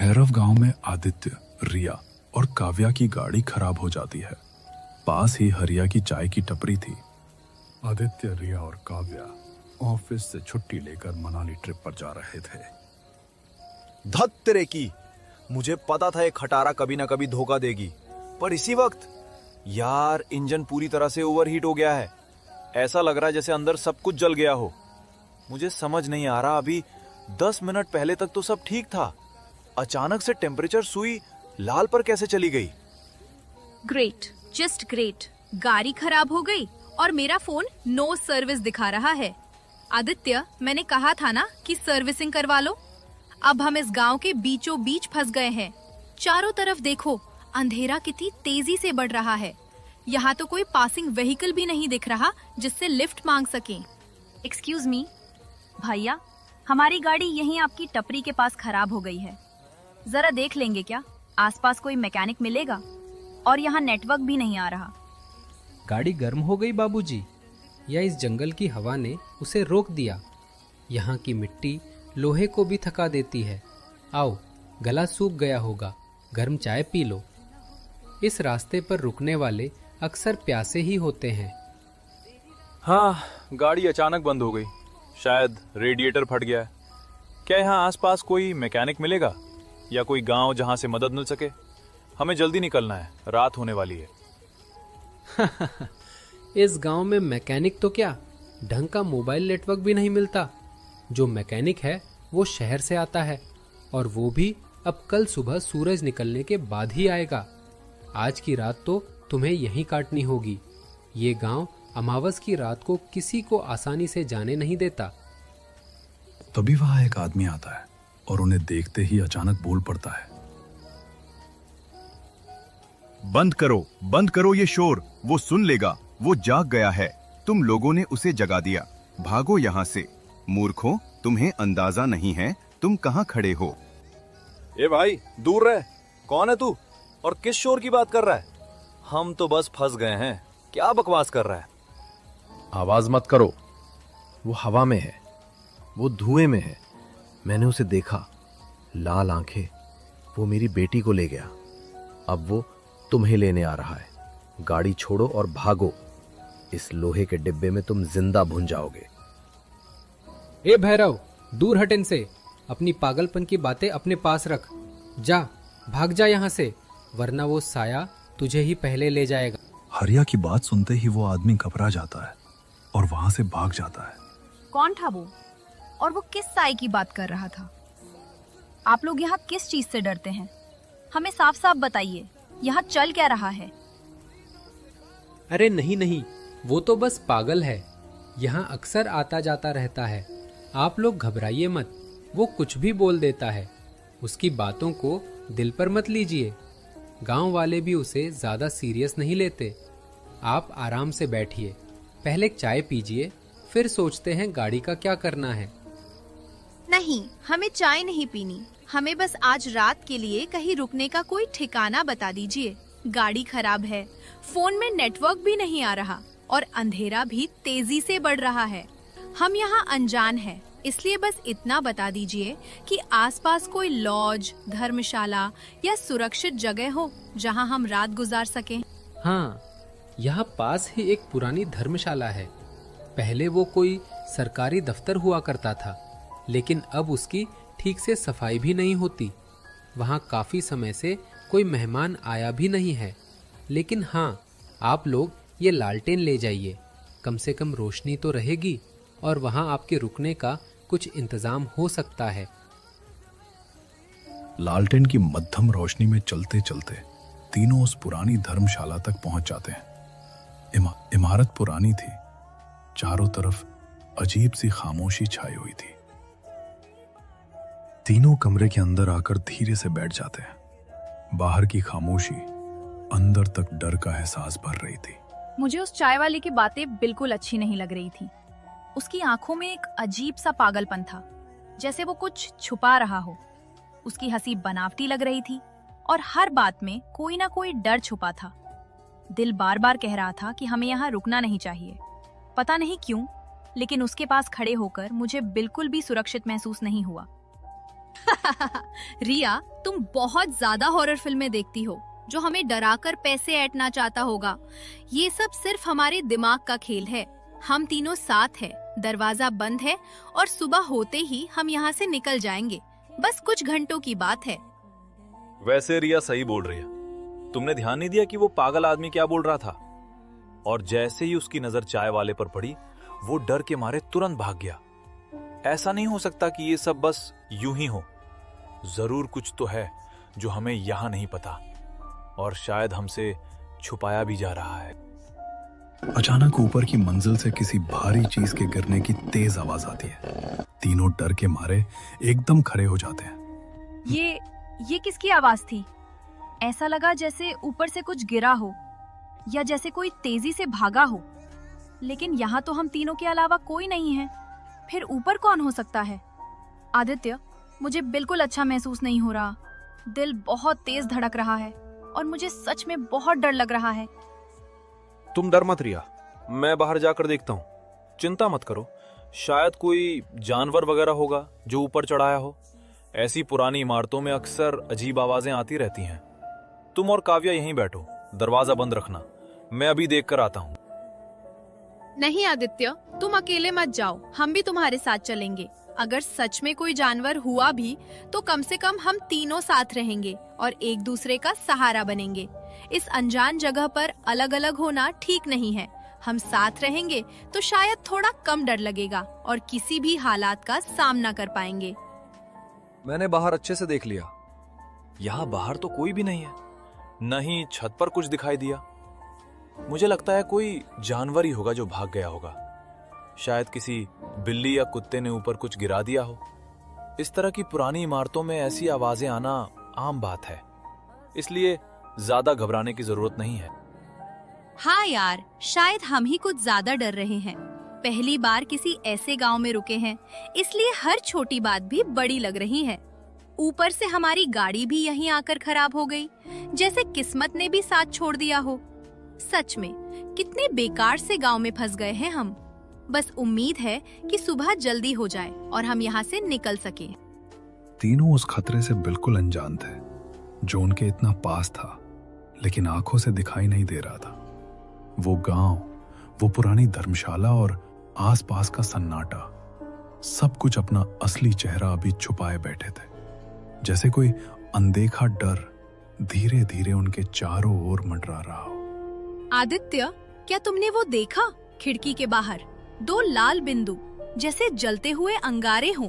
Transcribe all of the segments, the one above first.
भैरव गांव में आदित्य, रिया और काव्या की गाड़ी खराब हो जाती है। पास ही हरिया की चाय की टपरी थी। आदित्य, रिया और काव्या ऑफिस से छुट्टी लेकर मनाली ट्रिप पर जा रहे थे। धत तेरे की, मुझे पता था ये खटारा कभी ना कभी धोखा देगी, पर इसी वक्त यार इंजन पूरी तरह से ओवरहीट हो गया है। ऐसा लग रहा है जैसे अंदर सब कुछ जल गया हो। मुझे समझ नहीं आ रहा, अभी 10 मिनट पहले तक तो सब ठीक था, अचानक से टेम्परेचर सुई लाल पर कैसे चली गई? Great, just great. गाड़ी खराब हो गई और मेरा फोन नो सर्विस दिखा रहा है। आदित्य, मैंने कहा था ना कि सर्विसिंग करवा लो। अब हम इस गांव के बीचों बीच फंस गए हैं। चारों तरफ देखो, अंधेरा कितनी तेजी से बढ़ रहा है। यहाँ तो कोई पासिंग व्हीकल भी नहीं दिख रहा जिससे लिफ्ट मांग सकें। एक्सक्यूज मी भैया, हमारी गाड़ी यहीं आपकी टपरी के पास खराब हो गई है। जरा देख लेंगे क्या? आसपास कोई मैकेनिक मिलेगा? और यहाँ नेटवर्क भी नहीं आ रहा। गाड़ी गर्म हो गई बाबूजी, या इस जंगल की हवा ने उसे रोक दिया। यहाँ की मिट्टी लोहे को भी थका देती है। आओ, गला सूख गया होगा, गर्म चाय पी लो। इस रास्ते पर रुकने वाले अक्सर प्यासे ही होते हैं। हाँ, गाड़ी अचानक बंद हो गई, शायद रेडिएटर फट गया है। क्या यहाँ आसपास कोई मैकेनिक मिलेगा या कोई गांव जहां से मदद मिल सके? हमें जल्दी निकलना है, रात होने वाली है। इस गांव में मैकेनिक तो क्या, ढंग का मोबाइल नेटवर्क भी नहीं मिलता। जो मैकेनिक है वो शहर से आता है, और वो भी अब कल सुबह सूरज निकलने के बाद ही आएगा। आज की रात तो तुम्हें यहीं काटनी होगी। ये गांव अमावस की रात को किसी को आसानी से जाने नहीं देता। तभी वहां एक आदमी आता है और उन्हें देखते ही अचानक बोल पड़ता है, बंद करो ये शोर, वो सुन लेगा, वो जाग गया है। तुम लोगों ने उसे जगा दिया, भागो यहाँ से। मूर्खों, तुम्हें अंदाजा नहीं है तुम कहाँ खड़े हो। ए भाई, दूर रह। कौन है तू और किस शोर की बात कर रहा है? हम तो बस फंस गए हैं, क्या बकवास कर रहा है? आवाज मत करो, वो हवा में है, वो धुएं में है। मैंने उसे देखा, लाल आंखें, वो मेरी बेटी को ले गया। अब वो तुम्हें लेने आ रहा है। गाड़ी छोड़ो और भागो, इस लोहे के डिब्बे में तुम जिंदा भुन जाओगे। ए भैरव, दूर हट इनसे। अपनी पागलपन की बातें अपने पास रख। जा, भाग जा यहाँ से, वरना वो साया तुझे ही पहले ले जाएगा। हरिया की बात सुनते ही वो आदमी घबरा जाता है और वहां से भाग जाता है। कौन था वो? और वो किस साई की बात कर रहा था? आप लोग यहाँ किस चीज से डरते हैं? हमें साफ साफ बताइए, यहाँ चल क्या रहा है? अरे नहीं नहीं, वो तो बस पागल है, यहाँ अक्सर आता जाता रहता है। आप लोग घबराइए मत, वो कुछ भी बोल देता है। उसकी बातों को दिल पर मत लीजिए। गांव वाले भी उसे ज्यादा सीरियस नहीं लेते। आप आराम से बैठिए, पहले चाय पीजिए, फिर सोचते हैं गाड़ी का क्या करना है। नहीं, हमें चाय नहीं पीनी। हमें बस आज रात के लिए कहीं रुकने का कोई ठिकाना बता दीजिए। गाड़ी खराब है, फोन में नेटवर्क भी नहीं आ रहा और अंधेरा भी तेजी से बढ़ रहा है। हम यहाँ अनजान हैं, इसलिए बस इतना बता दीजिए कि आसपास कोई लॉज, धर्मशाला या सुरक्षित जगह हो जहाँ हम रात गुजार सकें। हाँ, यहाँ पास ही एक पुरानी धर्मशाला है। पहले वो कोई सरकारी दफ्तर हुआ करता था, लेकिन अब उसकी ठीक से सफाई भी नहीं होती। वहाँ काफी समय से कोई मेहमान आया भी नहीं है। लेकिन हाँ, आप लोग ये लालटेन ले जाइए, कम से कम रोशनी तो रहेगी और वहाँ आपके रुकने का कुछ इंतजाम हो सकता है। लालटेन की मध्यम रोशनी में चलते चलते तीनों उस पुरानी धर्मशाला तक पहुंच जाते हैं। इमारत पुरानी थी, चारों तरफ अजीब सी खामोशी छाई हुई थी। तीनों कमरे के अंदर आकर धीरे से बैठ जाते हैं। बाहर की खामोशी अंदर तक डर का एहसास भर रही थी। मुझे उस चाय वाले की बातें बिल्कुल अच्छी नहीं लग रही थी। उसकी आंखों में एक अजीब सा पागलपन था, जैसे वो कुछ छुपा रहा हो। उसकी हंसी बनावटी लग रही थी और हर बात में कोई ना कोई डर छुपा था। दिल बार बार कह रहा था कि हमें यहाँ रुकना नहीं चाहिए। पता नहीं क्यों, लेकिन उसके पास खड़े होकर मुझे बिल्कुल भी सुरक्षित महसूस नहीं हुआ। रिया, तुम बहुत ज्यादा हॉरर फिल्में देखती हो, जो हमें डराकर पैसे ऐंठना चाहता होगा। ये सब सिर्फ हमारे दिमाग का खेल है। हम तीनों साथ हैं, दरवाजा बंद है और सुबह होते ही हम यहाँ से निकल जाएंगे। बस कुछ घंटों की बात है। वैसे रिया सही बोल रही है। तुमने ध्यान नहीं दिया कि वो पागल आदमी क्या बोल रहा था? और जैसे ही उसकी नजर चाय वाले पर पड़ी, वो डर के मारे तुरंत भाग गया। ऐसा नहीं हो सकता कि ये सब बस यूं ही हो। जरूर कुछ तो है जो हमें यहां नहीं पता, और शायद हमसे छुपाया भी जा रहा है। अचानक ऊपर की मंजिल से किसी भारी चीज के गिरने की तेज आवाज आती है। तीनों डर के मारे एकदम खड़े हो जाते हैं। ये किसकी आवाज थी? ऐसा लगा जैसे ऊपर से कुछ गिरा हो या जैसे कोई तेजी से भागा हो। लेकिन यहाँ तो हम तीनों के अलावा कोई नहीं है। फिर ऊपर कौन हो सकता है? आदित्य, मुझे बिल्कुल अच्छा महसूस नहीं हो रहा। दिल बहुत तेज धड़क रहा है और मुझे सच में बहुत डर लग रहा है। तुम डर मत रिया, मैं बाहर जाकर देखता हूँ। चिंता मत करो, शायद कोई जानवर वगैरह होगा जो ऊपर चढ़ाया हो। ऐसी पुरानी इमारतों में अक्सर अजीब आवाजें आती रहती हैं। तुम और काव्या यहीं बैठो, दरवाजा बंद रखना। मैं अभी देख कर आता हूँ। नहीं आदित्य, तुम अकेले मत जाओ, हम भी तुम्हारे साथ चलेंगे। अगर सच में कोई जानवर हुआ भी तो कम से कम हम तीनों साथ रहेंगे और एक दूसरे का सहारा बनेंगे। इस अनजान जगह पर अलग अलग होना ठीक नहीं है। हम साथ रहेंगे तो शायद थोड़ा कम डर लगेगा और किसी भी हालात का सामना कर पाएंगे। मैंने बाहर अच्छे से देख लिया। यहाँ बाहर तो कोई भी नहीं है, न ही छत पर कुछ दिखाई दिया। मुझे लगता है कोई जानवर ही होगा जो भाग गया होगा। शायद किसी बिल्ली या कुत्ते ने ऊपर कुछ गिरा दिया हो। इस तरह की पुरानी इमारतों में ऐसी आवाजें आना आम बात है, इसलिए ज्यादा घबराने की जरूरत नहीं है। हाँ यार, शायद हम ही कुछ ज्यादा डर रहे हैं। पहली बार किसी ऐसे गांव में रुके हैं, इसलिए हर छोटी बात भी बड़ी लग रही है। ऊपर से हमारी गाड़ी भी यहीं आकर खराब हो गई, जैसे किस्मत ने भी साथ छोड़ दिया हो। सच में कितने बेकार से गांव में फंस गए हैं हम। बस उम्मीद है कि सुबह जल्दी हो जाए और हम यहाँ से निकल सके। तीनों उस खतरे से बिल्कुल अनजान थे जो उनके इतना पास था, लेकिन आंखों से दिखाई नहीं दे रहा था। वो गांव, वो पुरानी धर्मशाला और आसपास का सन्नाटा, सब कुछ अपना असली चेहरा अभी छुपाए बैठे थे। जैसे कोई अनदेखा डर धीरे धीरे उनके चारों ओर मंडरा रहा हो। आदित्य, क्या तुमने वो देखा? खिड़की के बाहर 2 लाल बिंदु जैसे जलते हुए अंगारे हों,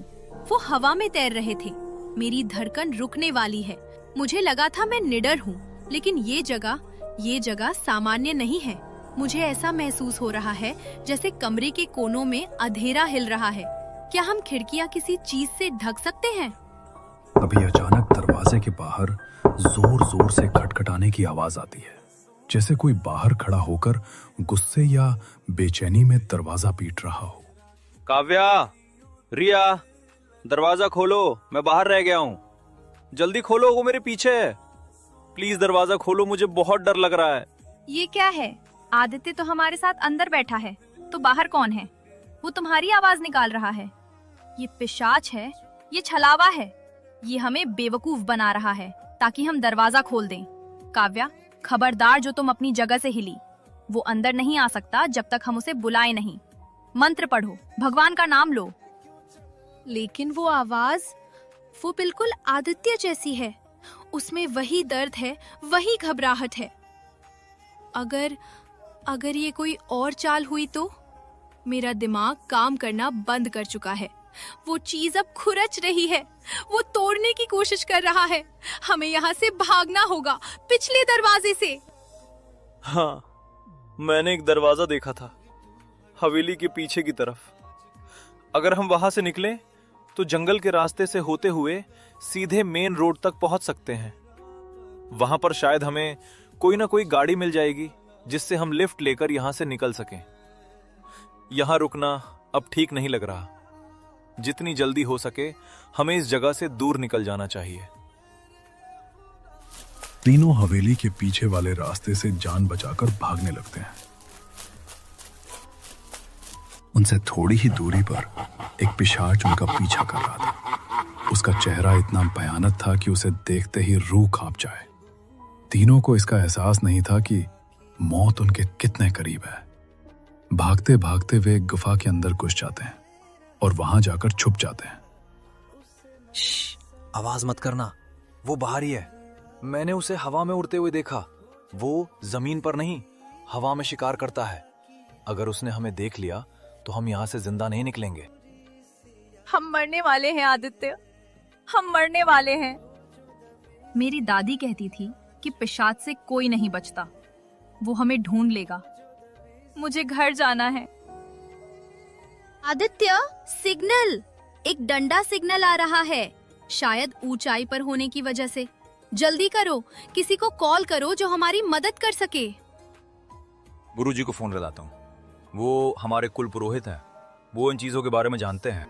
वो हवा में तैर रहे थे। मेरी धड़कन रुकने वाली है। मुझे लगा था मैं निडर हूँ, लेकिन ये जगह सामान्य नहीं है। मुझे ऐसा महसूस हो रहा है जैसे कमरे के कोनों में अंधेरा हिल रहा है। क्या हम खिड़कियाँ किसी चीज से ढक सकते हैं? अभी अचानक दरवाजे के बाहर जोर जोर से खटखटाने की आवाज आती है, जैसे कोई बाहर खड़ा होकर गुस्से या बेचैनी में दरवाजा पीट रहा हो। काव्या, रिया, दरवाजा खोलो, मैं बाहर रह गया हूँ। जल्दी खोलो, वो मेरे पीछे है। प्लीज दरवाजा खोलो, मुझे बहुत डर लग रहा है। ये क्या है? आदित्य तो हमारे साथ अंदर बैठा है, तो बाहर कौन है? वो तुम्हारी आवाज निकाल रहा है। ये पिशाच है, ये छलावा है। ये हमें बेवकूफ बना रहा है ताकि हम दरवाजा खोल दें। काव्या, खबरदार जो तुम अपनी जगह से हिली। वो अंदर नहीं आ सकता जब तक हम उसे बुलाए नहीं। मंत्र पढ़ो, भगवान का नाम लो। लेकिन वो आवाज, वो बिल्कुल आदित्य जैसी है। उसमें वही दर्द है, वही घबराहट है। अगर ये कोई और चाल हुई तो? मेरा दिमाग काम करना बंद कर चुका है। वो चीज अब खुरच रही है, वो तोड़ने की कोशिश कर रहा है। हमें यहाँ से भागना होगा, पिछले दरवाजे से। हाँ, मैंने एक दरवाजा देखा था, हवेली के पीछे की तरफ। अगर हम वहां से निकलें तो जंगल के रास्ते से होते हुए सीधे मेन रोड तक पहुंच सकते हैं। वहां पर शायद हमें कोई ना कोई गाड़ी मिल जाएगी जिससे हम लिफ्ट लेकर यहां से निकल सकें। यहां रुकना अब ठीक नहीं लग रहा। जितनी जल्दी हो सके हमें इस जगह से दूर निकल जाना चाहिए। तीनों हवेली के पीछे वाले रास्ते से जान बचाकर भागने लगते हैं। उनसे थोड़ी ही दूरी पर एक पिशाच उनका पीछा कर रहा था। उसका चेहरा इतना भयानक था कि उसे देखते ही रूह कांप जाए। तीनों को इसका एहसास नहीं था कि मौत उनके कितने करीब है। भागते भागते वे एक गुफा के अंदर घुस जाते हैं और वहां जाकर छुप जाते हैं। आवाज मत करना, वो बाहर ही है। मैंने उसे हवा में उड़ते हुए देखा। वो जमीन पर नहीं, हवा में शिकार करता है। अगर उसने हमें देख लिया तो हम यहाँ से जिंदा नहीं निकलेंगे। हम मरने वाले हैं आदित्य, हम मरने वाले हैं। मेरी दादी कहती थी कि पिशाच से कोई नहीं बचता, वो हमें ढूंढ लेगा। मुझे घर जाना है। आदित्य, सिग्नल! एक डंडा सिग्नल आ रहा है, शायद ऊंचाई पर होने की वजह से। जल्दी करो, किसी को कॉल करो जो हमारी मदद कर सके। गुरुजी को फोन लगाता हूँ, वो हमारे कुल पुरोहित हैं, वो इन चीजों के बारे में जानते हैं।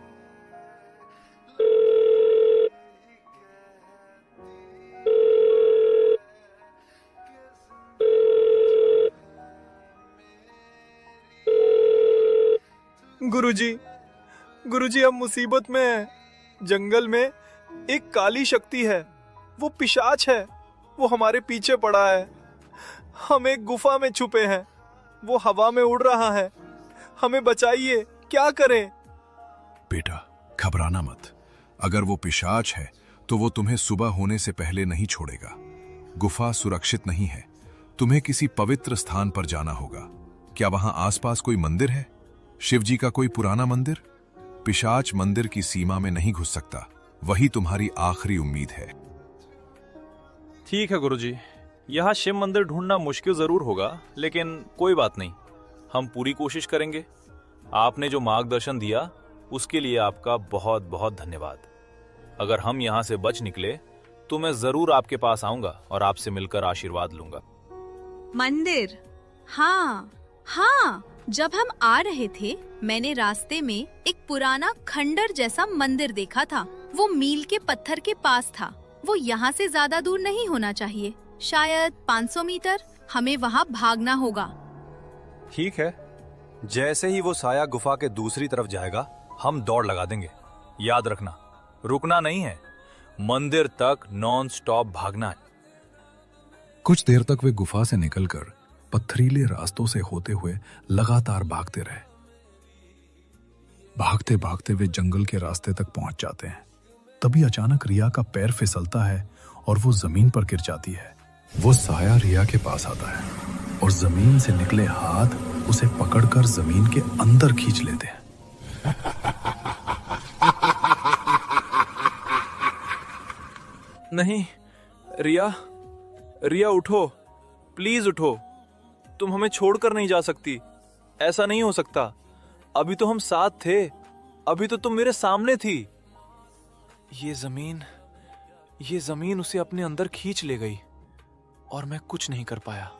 गुरुजी हम मुसीबत में हैं। जंगल में एक काली शक्ति है, वो पिशाच है, वो हमारे पीछे पड़ा है। हम एक गुफा में छुपे हैं, वो हवा में उड़ रहा है। हमें बचाइए, क्या करें? बेटा, घबराना मत। अगर वो पिशाच है तो वो तुम्हें सुबह होने से पहले नहीं छोड़ेगा। गुफा सुरक्षित नहीं है, तुम्हें किसी पवित्र स्थान पर जाना होगा। क्या वहां आसपास कोई मंदिर है? शिव जी का कोई पुराना मंदिर? पिशाच मंदिर की सीमा में नहीं घुस सकता, वही तुम्हारी आखिरी उम्मीद है। ठीक है गुरुजी, यहाँ शिव मंदिर ढूंढना मुश्किल जरूर होगा, लेकिन कोई बात नहीं, हम पूरी कोशिश करेंगे। आपने जो मार्गदर्शन दिया उसके लिए आपका बहुत बहुत धन्यवाद। अगर हम यहाँ से बच निकले तो मैं जरूर आपके पास आऊंगा और आपसे मिलकर आशीर्वाद लूंगा। मंदिर? हाँ हाँ, जब हम आ रहे थे मैंने रास्ते में एक पुराना खंडर जैसा मंदिर देखा था। वो मील के पत्थर के पास था। वो यहाँ से ज्यादा दूर नहीं होना चाहिए, शायद 500 मीटर। हमें वहाँ भागना होगा। ठीक है, जैसे ही वो साया गुफा के दूसरी तरफ जाएगा हम दौड़ लगा देंगे। याद रखना, रुकना नहीं है, मंदिर तक नॉन स्टॉप भागना है। कुछ देर तक वे गुफा से निकलकर पथरीले रास्तों से होते हुए लगातार भागते रहे। भागते भागते वे जंगल के रास्ते तक पहुंच जाते हैं। तभी अचानक रिया का पैर फिसलता है और वो जमीन पर गिर जाती है। वो साया रिया के पास आता है और जमीन से निकले हाथ उसे पकड़कर जमीन के अंदर खींच लेते हैं। नहीं, रिया उठो, प्लीज उठो। तुम हमें छोड़कर नहीं जा सकती, ऐसा नहीं हो सकता। अभी तो हम साथ थे, अभी तो तुम मेरे सामने थी। ये जमीन उसे अपने अंदर खींच ले गई और मैं कुछ नहीं कर पाया।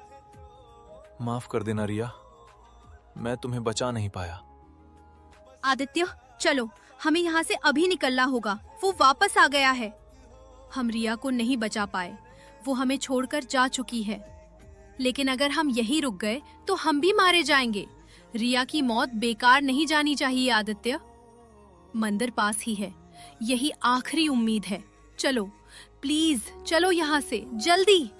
माफ कर देना रिया, मैं तुम्हें बचा नहीं पाया। आदित्य, चलो, हमें यहाँ से अभी निकलना होगा। वो वापस आ गया है। हम रिया को नहीं बचा पाए, वो हमें छोड़कर जा चुकी है। लेकिन अगर हम यहीं रुक गए तो हम भी मारे जाएंगे। रिया की मौत बेकार नहीं जानी चाहिए आदित्य। मंदिर पास ही है, यही आखिरी उम्मीद है। चलो प्लीज, चलो यहाँ से जल्दी।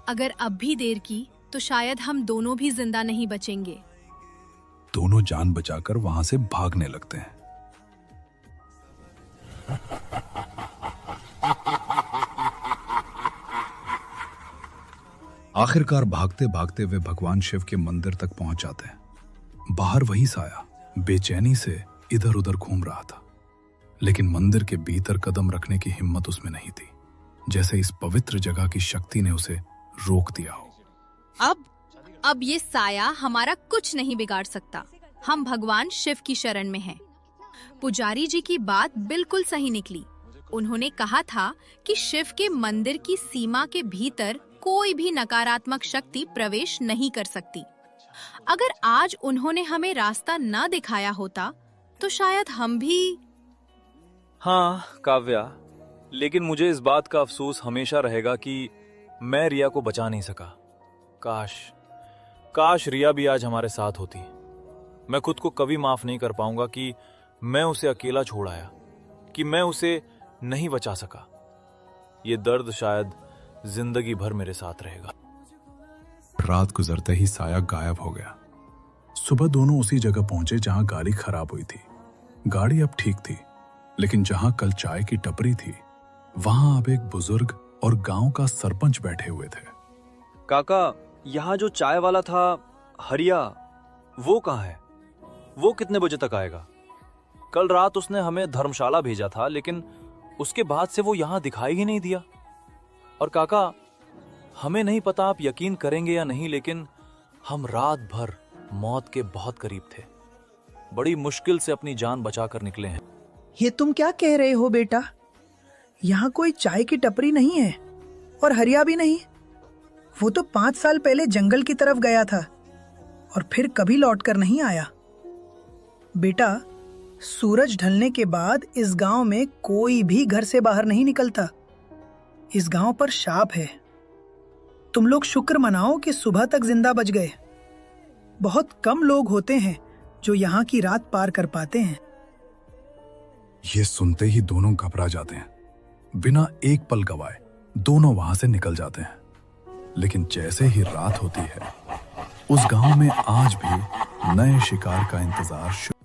अगर अब भी देर की तो शायद हम दोनों भी जिंदा नहीं बचेंगे। दोनों जान बचाकर वहां से भागने लगते हैं। आखिरकार भागते भागते वे भगवान शिव के मंदिर तक पहुंच जाते हैं। बाहर वही साया बेचैनी से इधर उधर घूम रहा था, लेकिन मंदिर के भीतर कदम रखने की हिम्मत उसमें नहीं थी, जैसे इस पवित्र जगह की शक्ति ने उसे रोक दिया हो। अब ये साया हमारा कुछ नहीं बिगाड़ सकता। हम भगवान शिव की शरण में हैं। पुजारी जी की बात बिल्कुल सही निकली। उन्होंने कहा था कि शिव के मंदिर की सीमा के भीतर कोई भी नकारात्मक शक्ति प्रवेश नहीं कर सकती। अगर आज उन्होंने हमें रास्ता न दिखाया होता तो शायद हम भी। हाँ काव्या, लेकिन मुझे इस बात का अफसोस हमेशा रहेगा कि मैं रिया को बचा नहीं सका। काश रिया भी आज हमारे साथ होती। मैं खुद को कभी माफ नहीं कर पाऊंगा कि मैं उसे अकेला छोड़ आया, कि मैं उसे नहीं बचा सका। ये दर्द शायद जिंदगी भर मेरे साथ रहेगा। रात गुजरते ही साया गायब हो गया। सुबह दोनों उसी जगह पहुंचे जहां गाड़ी खराब हुई थी। गाड़ी अब ठीक थी, लेकिन जहां कल चाय की टपरी थी वहां अब एक बुजुर्ग और गांव का सरपंच बैठे हुए थे। काका, यहाँ जो चाय वाला था हरिया, वो कहाँ है? वो कितने बजे तक आएगा? कल रात उसने हमें धर्मशाला भेजा था, लेकिन उसके बाद से वो यहाँ दिखाई ही नहीं दिया। और काका, हमें नहीं पता आप यकीन करेंगे या नहीं, लेकिन हम रात भर मौत के बहुत करीब थे। बड़ी मुश्किल से अपनी जान बचाकर निकले हैं। ये तुम क्या कह रहे हो बेटा? यहाँ कोई चाय की टपरी नहीं है और हरिया भी नहीं। वो तो 5 साल पहले जंगल की तरफ गया था और फिर कभी लौटकर नहीं आया। बेटा, सूरज ढलने के बाद इस गांव में कोई भी घर से बाहर नहीं निकलता। इस गांव पर शाप है। तुम लोग शुक्र मनाओ कि सुबह तक जिंदा बच गए। बहुत कम लोग होते हैं जो यहाँ की रात पार कर पाते हैं। ये सुनते ही दोनों घबरा जाते हैं। बिना एक पल गवाए दोनों वहां से निकल जाते हैं। लेकिन जैसे ही रात होती है, उस गांव में आज भी नए शिकार का इंतजार शुरू